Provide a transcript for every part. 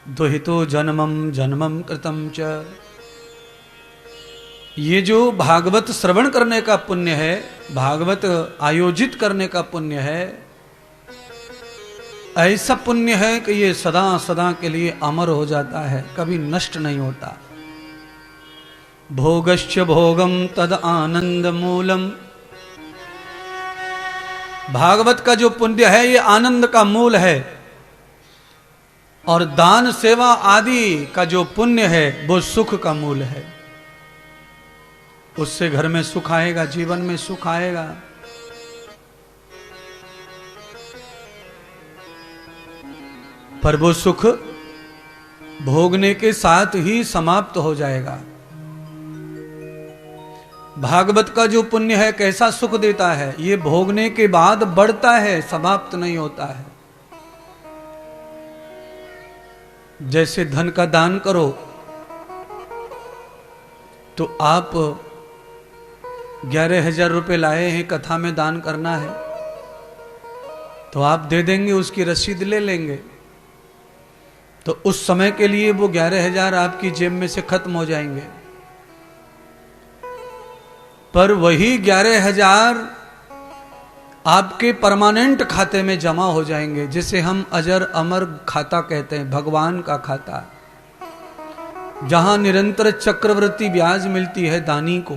दुहितो जन्मम जन्मम कृतम च। ये जो भागवत श्रवण करने का पुण्य है, भागवत आयोजित करने का पुण्य है, ऐसा पुण्य है कि ये सदा सदा के लिए अमर हो जाता है, कभी नष्ट नहीं होता। भोगश्च भोगम तद आनंद मूलम। भागवत का जो पुण्य है ये आनंद का मूल है, और दान सेवा आदि का जो पुण्य है वो सुख का मूल है। उससे घर में सुख आएगा, जीवन में सुख आएगा। पर वो सुख भोगने के साथ ही समाप्त हो जाएगा। भागवत का जो पुण्य है कैसा सुख देता है, ये भोगने के बाद बढ़ता है, समाप्त नहीं होता है। जैसे धन का दान करो तो आप 11,000 रुपए लाए हैं, कथा में दान करना है, तो आप दे देंगे, उसकी रसीद ले लेंगे, तो उस समय के लिए वो 11,000 आपकी जेब में से खत्म हो जाएंगे। पर वही 11,000 आपके परमानेंट खाते में जमा हो जाएंगे, जिसे हम अजर अमर खाता कहते हैं, भगवान का खाता, जहां निरंतर चक्रवृद्धि ब्याज मिलती है दानी को।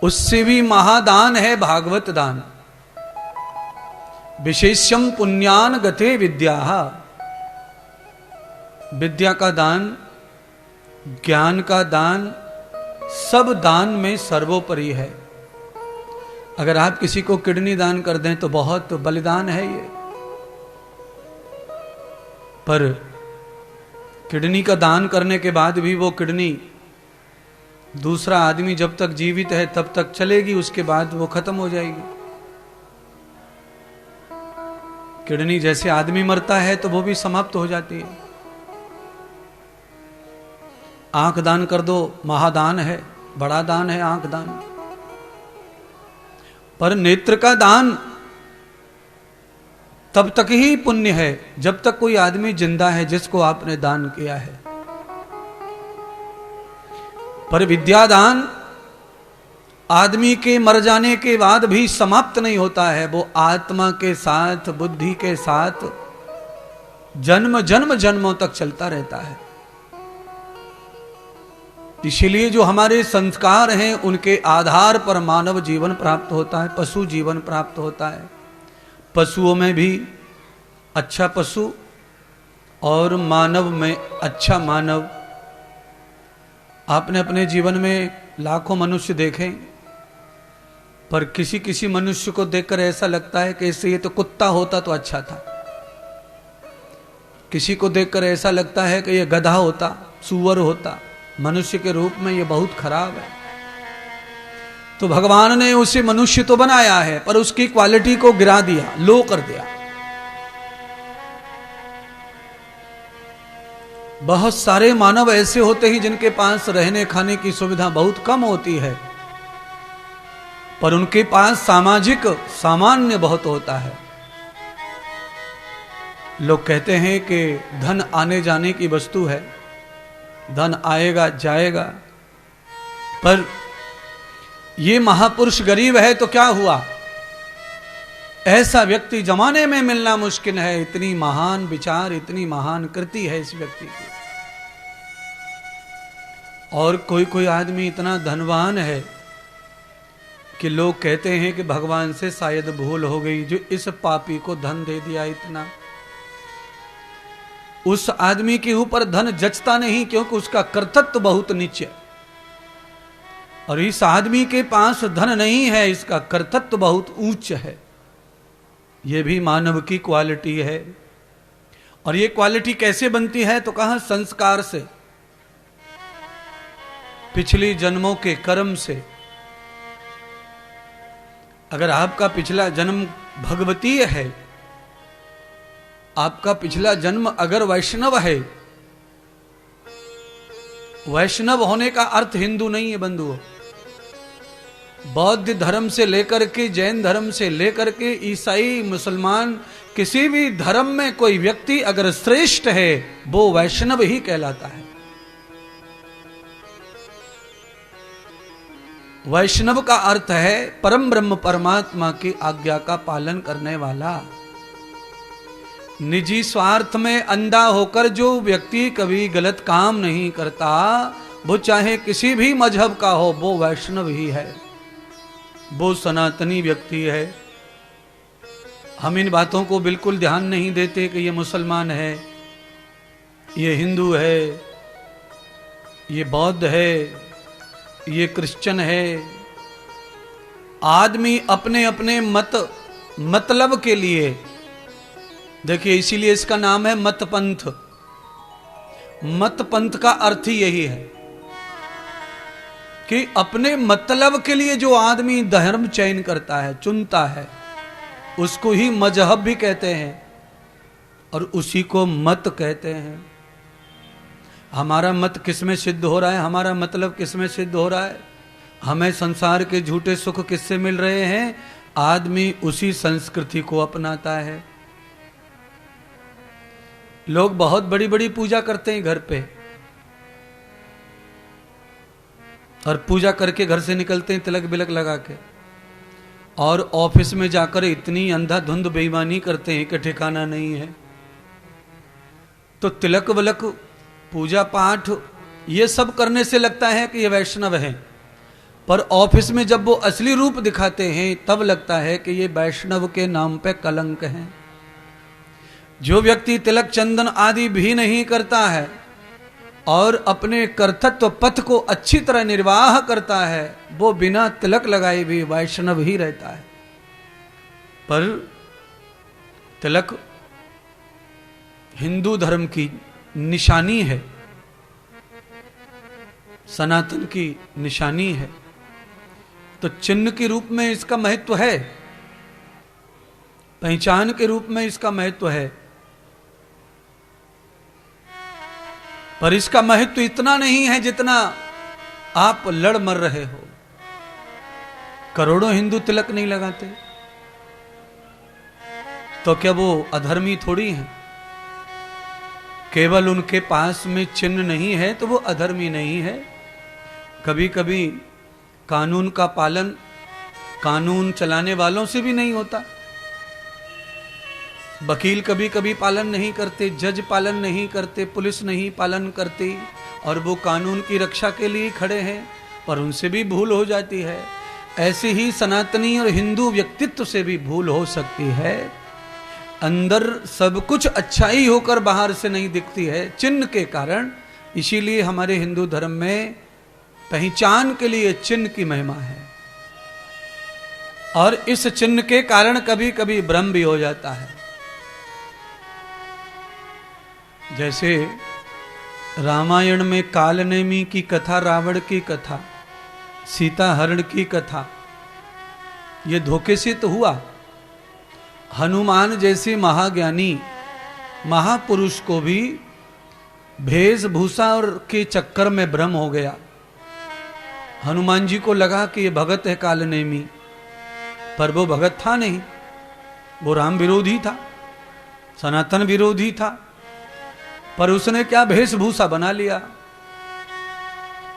उससे भी महादान है भागवत दान। विशेषम पुण्यान गते विद्या। विद्या का दान, ज्ञान का दान, सब दान में सर्वोपरि है। अगर आप किसी को किडनी दान कर दें तो बहुत बलिदान है ये। पर किडनी का दान करने के बाद भी वो किडनी दूसरा आदमी जब तक जीवित है तब तक चलेगी, उसके बाद वो खत्म हो जाएगी। किडनी जैसे आदमी मरता है तो वो भी समाप्त हो जाती है। आंख दान कर दो, महादान है, बड़ा दान है आंख दान। पर नेत्र का दान तब तक ही पुण्य है जब तक कोई आदमी जिंदा है जिसको आपने दान किया है। पर विद्यादान आदमी के मर जाने के बाद भी समाप्त नहीं होता है, वो आत्मा के साथ, बुद्धि के साथ जन्म जन्म जन्मों तक चलता रहता है। इसलिए जो हमारे संस्कार हैं उनके आधार पर मानव जीवन प्राप्त होता है, पशु जीवन प्राप्त होता है। पशुओं में भी अच्छा पशु और मानव में अच्छा मानव। आपने अपने जीवन में लाखों मनुष्य देखे, पर किसी किसी मनुष्य को देखकर ऐसा लगता है कि इससे ये तो कुत्ता होता तो अच्छा था। किसी को देखकर ऐसा लगता है कि ये गधा होता, सूअर होता, मनुष्य के रूप में ये बहुत खराब है। तो भगवान ने उसे मनुष्य तो बनाया है पर उसकी क्वालिटी को गिरा दिया, लो कर दिया। बहुत सारे मानव ऐसे होते हैं जिनके पास रहने खाने की सुविधा बहुत कम होती है, पर उनके पास सामाजिक सामान्य बहुत होता है। लोग कहते हैं कि धन आने जाने की वस्तु है, धन आएगा जाएगा, पर ये महापुरुष गरीब है तो क्या हुआ, ऐसा व्यक्ति जमाने में मिलना मुश्किल है। इतनी महान विचार, इतनी महान कृति है इस व्यक्ति की। और कोई कोई आदमी इतना धनवान है कि लोग कहते हैं कि भगवान से शायद भूल हो गई जो इस पापी को धन दे दिया इतना। उस आदमी के ऊपर धन जचता नहीं, क्योंकि उसका कर्तव्य बहुत नीचे, और इस आदमी के पास धन नहीं है, इसका कर्तव्य बहुत ऊंच है। यह भी मानव की क्वालिटी है। और ये क्वालिटी कैसे बनती है तो कहा, संस्कार से, पिछली जन्मों के कर्म से। अगर आपका पिछला जन्म भगवतीय है, आपका पिछला जन्म अगर वैष्णव है, वैष्णव होने का अर्थ हिंदू नहीं है बंधुओं। बौद्ध धर्म से लेकर के, जैन धर्म से लेकर के, ईसाई, मुसलमान, किसी भी धर्म में कोई व्यक्ति अगर श्रेष्ठ है वो वैष्णव ही कहलाता है। वैष्णव का अर्थ है परम ब्रह्म परमात्मा की आज्ञा का पालन करने वाला। निजी स्वार्थ में अंधा होकर जो व्यक्ति कभी गलत काम नहीं करता, वो चाहे किसी भी मजहब का हो, वो वैष्णव ही है, वो सनातनी व्यक्ति है। हम इन बातों को बिल्कुल ध्यान नहीं देते कि ये मुसलमान है, ये हिंदू है, ये बौद्ध है, ये क्रिश्चियन है। आदमी अपने अपने मतलब के लिए, देखिए इसीलिए इसका नाम है मत पंथ। मत पंथ का अर्थ ही यही है कि अपने मतलब के लिए जो आदमी धर्म चयन करता है, चुनता है, उसको ही मजहब भी कहते हैं और उसी को मत कहते हैं। हमारा मत किसमें सिद्ध हो रहा है, हमारा मतलब किसमें सिद्ध हो रहा है, हमें संसार के झूठे सुख किससे मिल रहे हैं, आदमी उसी संस्कृति को अपनाता है। लोग बहुत बड़ी बड़ी पूजा करते हैं घर पे, और पूजा करके घर से निकलते हैं तिलक बिलक लगा के, और ऑफिस में जाकर इतनी अंधाधुंध बेईमानी करते हैं कि ठिकाना नहीं है। तो तिलक विलक, पूजा पाठ, ये सब करने से लगता है कि ये वैष्णव है, पर ऑफिस में जब वो असली रूप दिखाते हैं तब लगता है कि ये वैष्णव के नाम पे कलंक है। जो व्यक्ति तिलक चंदन आदि भी नहीं करता है और अपने कर्तव्य पथ को अच्छी तरह निर्वाह करता है, वो बिना तिलक लगाए भी वैष्णव ही रहता है। पर तिलक हिंदू धर्म की निशानी है, सनातन की निशानी है, तो चिन्ह के रूप में इसका महत्व है, पहचान के रूप में इसका महत्व है। पर इसका महत्व इतना नहीं है जितना आप लड़ मर रहे हो। करोड़ों हिंदू तिलक नहीं लगाते, तो क्या वो अधर्मी थोड़ी हैं? केवल उनके पास में चिन्ह नहीं है तो वो अधर्मी नहीं है। कभी कभी कानून का पालन कानून चलाने वालों से भी नहीं होता। वकील कभी कभी पालन नहीं करते, जज पालन नहीं करते, पुलिस नहीं पालन करती, और वो कानून की रक्षा के लिए खड़े हैं, पर उनसे भी भूल हो जाती है। ऐसे ही सनातनी और हिंदू व्यक्तित्व से भी भूल हो सकती है। अंदर सब कुछ अच्छाई होकर बाहर से नहीं दिखती है, चिन्ह के कारण। इसीलिए हमारे हिंदू धर्म में पहचान के लिए चिन्ह की महिमा है, और इस चिन्ह के कारण कभी कभी भ्रम भी हो जाता है। जैसे रामायण में कालनेमी की कथा, रावण की कथा, सीता हरण की कथा, ये धोखे से तो हुआ। हनुमान जैसे महाज्ञानी महापुरुष को भी वेशभूषा और के चक्कर में भ्रम हो गया। हनुमान जी को लगा कि ये भगत है कालनेमी, पर वो भगत था नहीं, वो राम विरोधी था, सनातन विरोधी था, पर उसने क्या वेशभूषा बना लिया।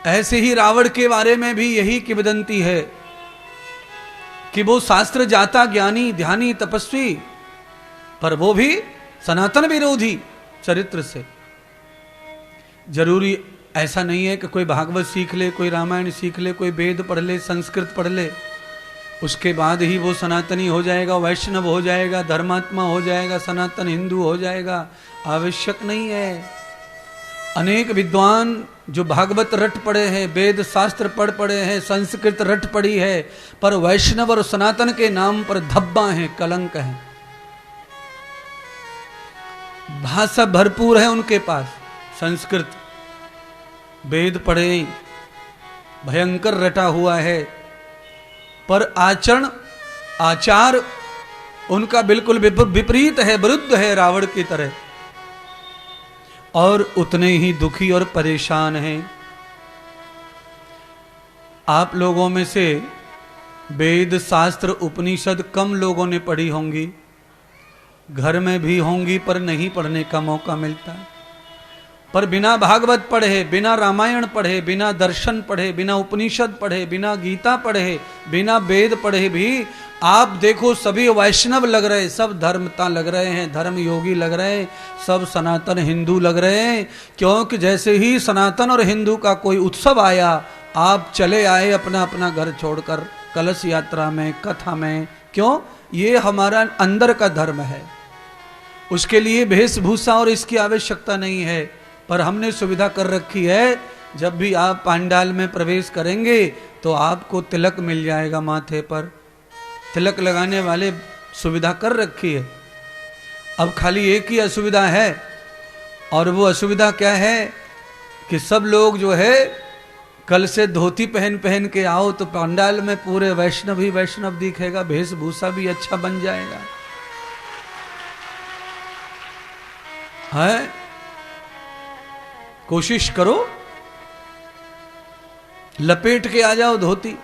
ऐसे ही रावण के बारे में भी यही किंवदंती है कि वो शास्त्र जाता ज्ञानी ध्यानी तपस्वी, पर वो भी सनातन विरोधी चरित्र से। जरूरी ऐसा नहीं है कि कोई भागवत सीख ले, कोई रामायण सीख ले, कोई वेद पढ़ ले, संस्कृत पढ़ ले, उसके बाद ही वो सनातनी हो जाएगा, वैष्णव हो जाएगा, धर्मात्मा हो जाएगा, सनातन हिंदू हो जाएगा। आवश्यक नहीं है। अनेक विद्वान जो भागवत रट पड़े हैं, वेद शास्त्र पढ़ पड़े हैं, संस्कृत रट पड़ी है, पर वैष्णव और सनातन के नाम पर धब्बा है, कलंक है। भाषा भरपूर है उनके पास, संस्कृत वेद पढ़े, भयंकर रटा हुआ है, पर आचार उनका बिल्कुल विपरीत है, विरुद्ध है रावण की तरह, और उतने ही दुखी और परेशान हैं। आप लोगों में से वेद शास्त्र उपनिषद कम लोगों ने पढ़ी होंगी, घर में भी होंगी पर नहीं पढ़ने का मौका मिलता। पर बिना भागवत पढ़े, बिना रामायण पढ़े, बिना दर्शन पढ़े, बिना उपनिषद पढ़े, बिना गीता पढ़े, बिना वेद पढ़े भी आप देखो सभी वैष्णव लग रहे, सब धर्मता लग रहे हैं, धर्म योगी लग रहे हैं, सब सनातन हिंदू लग रहे हैं। क्योंकि जैसे ही सनातन और हिंदू का कोई उत्सव आया, आप चले आए अपना अपना घर छोड़कर कलश यात्रा में, कथा में। क्यों? ये हमारा अंदर का धर्म है, उसके लिए वेशभूषा और इसकी आवश्यकता नहीं है। पर हमने सुविधा कर रखी है, जब भी आप पंडाल में प्रवेश करेंगे तो आपको तिलक मिल जाएगा माथे पर, तिलक लगाने वाले सुविधा कर रखी है। अब खाली एक ही असुविधा है, और वो असुविधा क्या है कि सब लोग जो है कल से धोती पहन पहन के आओ तो पंडाल में पूरे वैष्णव ही वैष्णव दिखेगा, वेशभूषा भी अच्छा बन जाएगा। है, कोशिश करो, लपेट के आ जाओ धोती।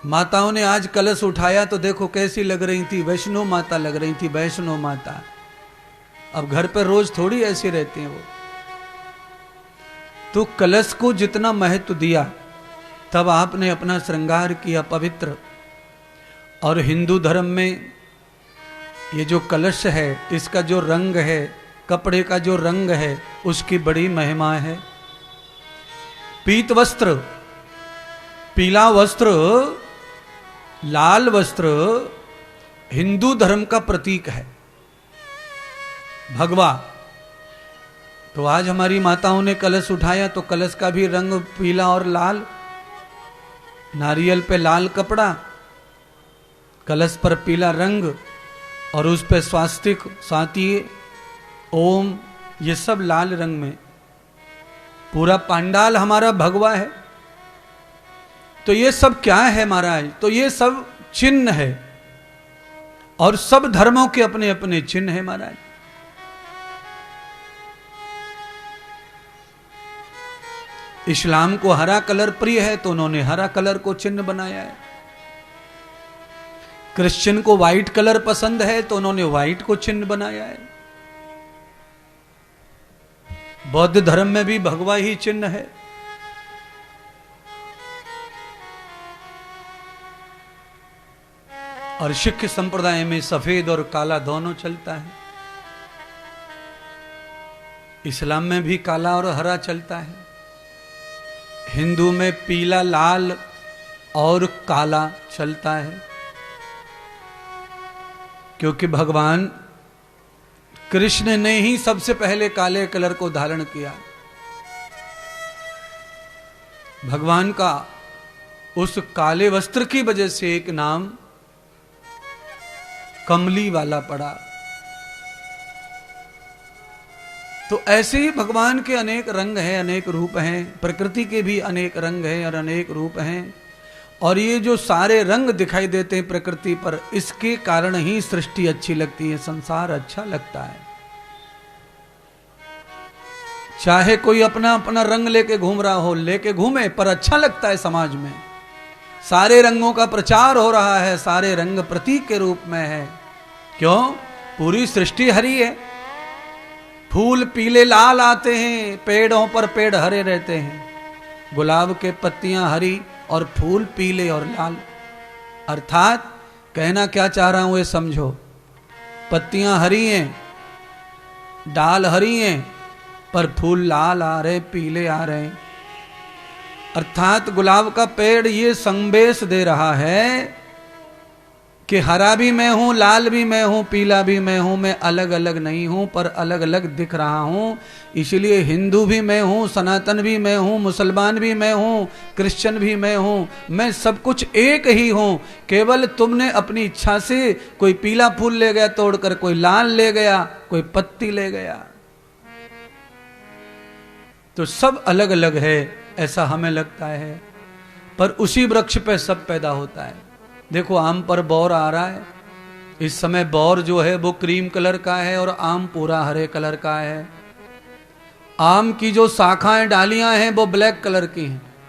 माताओं ने आज कलश उठाया तो देखो कैसी लग रही थी, वैष्णो माता लग रही थी, वैष्णो माता। अब घर पर रोज थोड़ी ऐसी रहती हैं वो। तो कलश को जितना महत्व दिया, तब आपने अपना श्रृंगार किया पवित्र। और हिंदू धर्म में ये जो कलश है, इसका जो रंग है, कपड़े का जो रंग है, उसकी बड़ी महिमा है। पीत वस्त्र, पीला वस्त्र, लाल वस्त्र हिंदू धर्म का प्रतीक है, भगवा। तो आज हमारी माताओं ने कलश उठाया तो कलश का भी रंग पीला और लाल, नारियल पे लाल कपड़ा, कलश पर पीला रंग, और उस पे स्वास्तिक, सातिये, ओम, ये सब लाल रंग में। पूरा पंडाल हमारा भगवा है। तो ये सब क्या है महाराज? तो ये सब चिन्ह है, और सब धर्मों के अपने अपने चिन्ह है महाराज। इस्लाम को हरा कलर प्रिय है तो उन्होंने हरा कलर को चिन्ह बनाया है। क्रिश्चियन को व्हाइट कलर पसंद है तो उन्होंने व्हाइट को चिन्ह बनाया है। बौद्ध धर्म में भी भगवा ही चिन्ह है। और सिख संप्रदाय में सफेद और काला दोनों चलता है। इस्लाम में भी काला और हरा चलता है। हिंदू में पीला, लाल और काला चलता है, क्योंकि भगवान कृष्ण ने ही सबसे पहले काले कलर को धारण किया। भगवान का उस काले वस्त्र की वजह से एक नाम कमली वाला पड़ा। तो ऐसे ही भगवान के अनेक रंग हैं, अनेक रूप हैं, प्रकृति के भी अनेक रंग हैं और अनेक रूप हैं। और ये जो सारे रंग दिखाई देते हैं प्रकृति पर, इसके कारण ही सृष्टि अच्छी लगती है, संसार अच्छा लगता है। चाहे कोई अपना अपना रंग लेके घूम रहा हो, लेके घूमे, पर अच्छा लगता है समाज में। सारे रंगों का प्रचार हो रहा है, सारे रंग प्रतीक के रूप में है। क्यों? पूरी सृष्टि हरी है। फूल पीले लाल आते हैं, पेड़ों पर पेड़ हरे रहते हैं। गुलाब के पत्तियां हरी और फूल पीले और लाल। अर्थात कहना क्या चाह रहा हूं ये समझो। पत्तियां हरी हैं, डाल हरी हैं, पर फूल लाल आ रहे, पीले आ रहे। अर्थात गुलाब का पेड़ ये संदेश दे रहा है कि हरा भी मैं हूं, लाल भी मैं हूं, पीला भी मैं हूं, मैं अलग अलग नहीं हूं, पर अलग अलग दिख रहा हूं। इसलिए हिंदू भी मैं हूं, सनातन भी मैं हूं, मुसलमान भी मैं हूं, क्रिश्चियन भी मैं हूं, मैं सब कुछ एक ही हूं। केवल तुमने अपनी इच्छा से कोई पीला फूल ले गया तोड़कर, कोई लाल ले गया, कोई पत्ती ले गया। तो सब अलग अलग है ऐसा हमें लगता है, पर उसी वृक्ष पे सब पैदा होता है। देखो आम पर बौर आ रहा है, इस समय बौर जो है वो क्रीम कलर का है और आम पूरा हरे कलर का है। आम की जो शाखाएं डालियां हैं वो ब्लैक कलर की हैं।